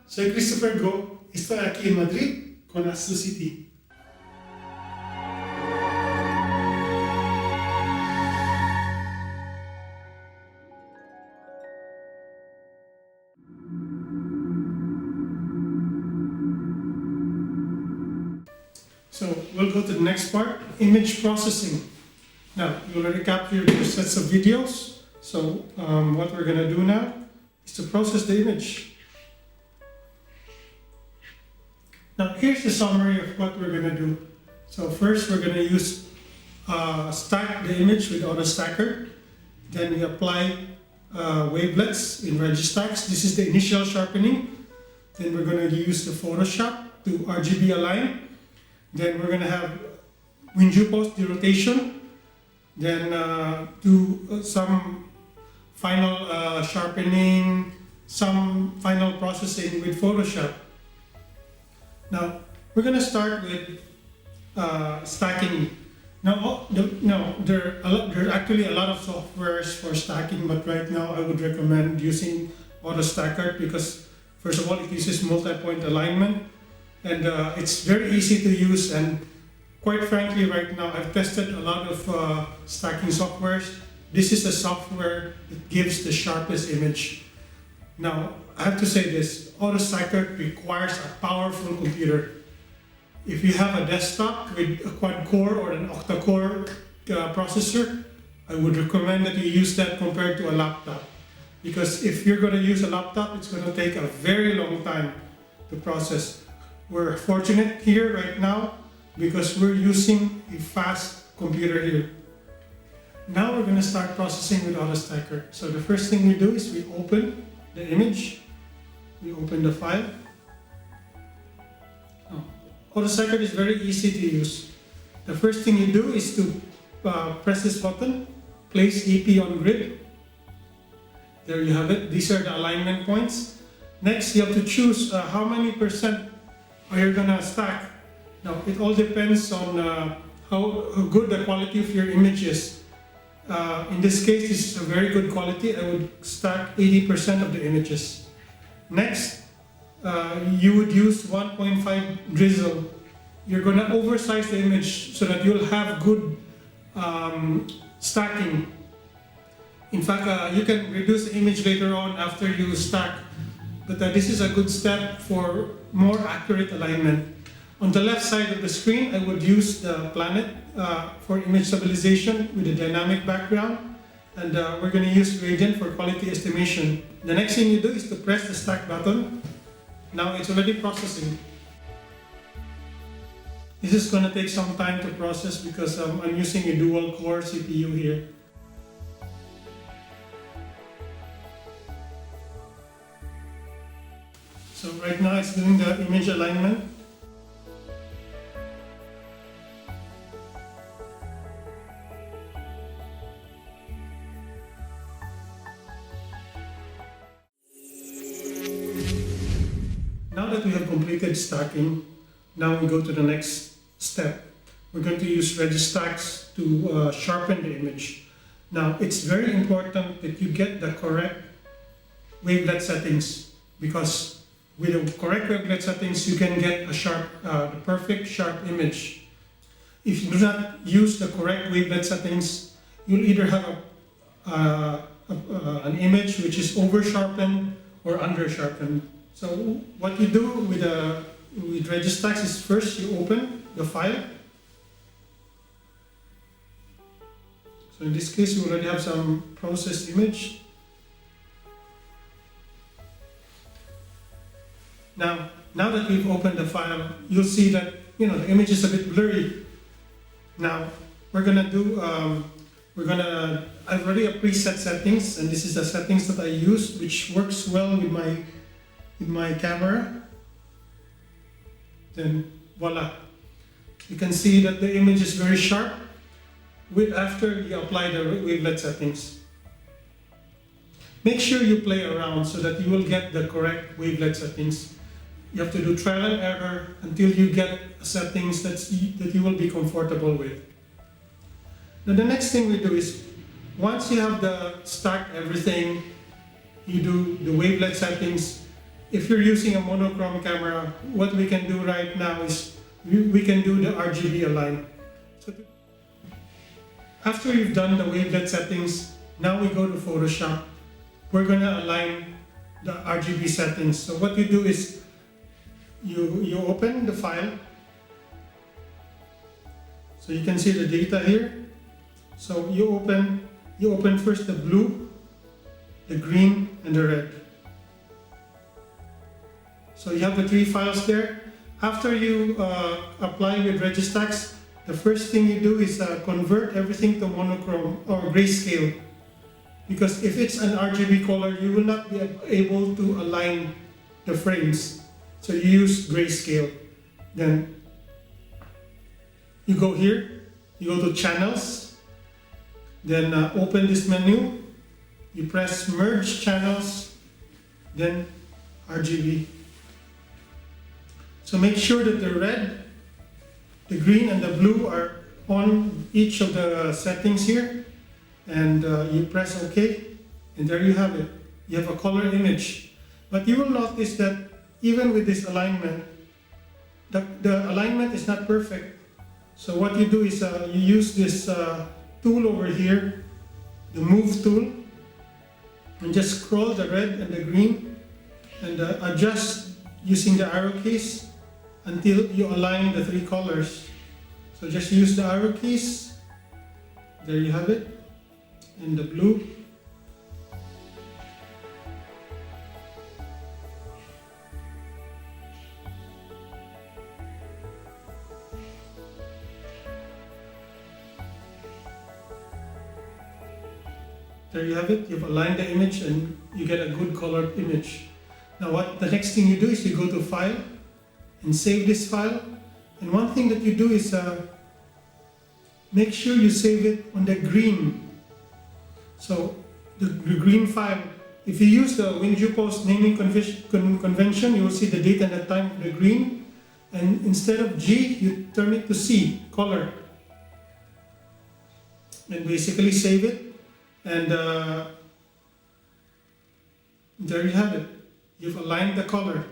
Soy Christopher Go, estoy aquí en Madrid con Astrocity. So we'll go to the next part, image processing. Now, you already captured your sets of videos. So what we're going to do now is to process the image. Now, here's the summary of what we're going to do. So first, we're going to use stack the image with Autostakkert. Then we apply wavelets in Registax. This is the initial sharpening. Then we're going to use the Photoshop to RGB align. Then we're going to have Winjupos derrotation. Then do some final sharpening, some final processing with Photoshop. Now we're going to start with stacking. Now, there are actually a lot of softwares for stacking, but right now I would recommend using Autostakkert because first of all it uses multi-point alignment and it's very easy to use, and quite frankly right now I've tested a lot of stacking softwares. This is the software that gives the sharpest image. Now I have to say this, Autostakkert requires a powerful computer. If you have a desktop with a quad-core or an octa-core processor, I would recommend that you use that compared to a laptop. Because if you're going to use a laptop, it's going to take a very long time to process. We're fortunate here right now because we're using a fast computer here. Now we're going to start processing with Autostakkert. So the first thing we do is we open the image. We open the file. Autostakkert is very easy to use. The first thing you do is to press this button, place EP on grid. There you have it. These are the alignment points. Next, you have to choose how many percent are you going to stack. Now, it all depends on how good the quality of your image is. In this case, this is a very good quality. I would stack 80% of the images. Next, you would use 1.5 drizzle. You're going to oversize the image so that you'll have good stacking. In fact, you can reduce the image later on after you stack, but this is a good step for more accurate alignment. On the left side of the screen, I would use the planet for image stabilization with a dynamic background, and we're going to use gradient for quality estimation. The next thing you do is to press the stack button. Now it's already processing. This is going to take some time to process because I'm using a dual core CPU here. So right now it's doing the image alignment. Now that we have completed stacking, now we go to the next step. We're going to use Registax to sharpen the image. Now, it's very important that you get the correct wavelet settings, because with the correct wavelet settings, you can get a the perfect sharp image. If you do not use the correct wavelet settings, you'll either have an image which is over-sharpened or under-sharpened. So what you do with Registax is first you open the file. So in this case, we already have some processed image. Now that we've opened the file, you'll see that the image is a bit blurry. Now we're gonna do I've already a preset settings, and this is the settings that I use, which works well with my camera. Then voila, you can see that the image is very sharp after you apply the wavelet settings. Make sure you play around so that you will get the correct wavelet settings. You have to do trial and error until you get settings that you will be comfortable with. Now the next thing we do is, once you have stacked everything, you do the wavelet settings, if you're using a monochrome camera, what we can do right now is we can do the RGB align. So after you've done the wavelet settings, now we go to Photoshop. We're going to align the RGB settings. So what you do is you open the file. So you can see the data here. So you open first the blue, the green, and the red. So you have the 3 files there. After you apply with Registax, the first thing you do is convert everything to monochrome or grayscale. Because if it's an RGB color, you will not be able to align the frames. So you use grayscale. Then you go here, you go to channels, then open this menu, you press merge channels, then RGB. So make sure that the red, the green, and the blue are on each of the settings here, and you press OK, and there you have it. You have a color image. But you will notice that even with this alignment, the alignment is not perfect. So what you do is you use this tool over here, the move tool, and just scroll the red and the green and adjust using the arrow keys until you align the 3 colors. So just use the arrow keys. There you have it. And the blue. There you have it. You've aligned the image and you get a good colored image. Now what the next thing you do is you go to File and save this file. And one thing that you do is make sure you save it on the green. So the green file, if you use the Winjupos naming convention, you will see the date and the time of the green. And instead of G, you turn it to C, color. And basically save it. And there you have it. You've aligned the color.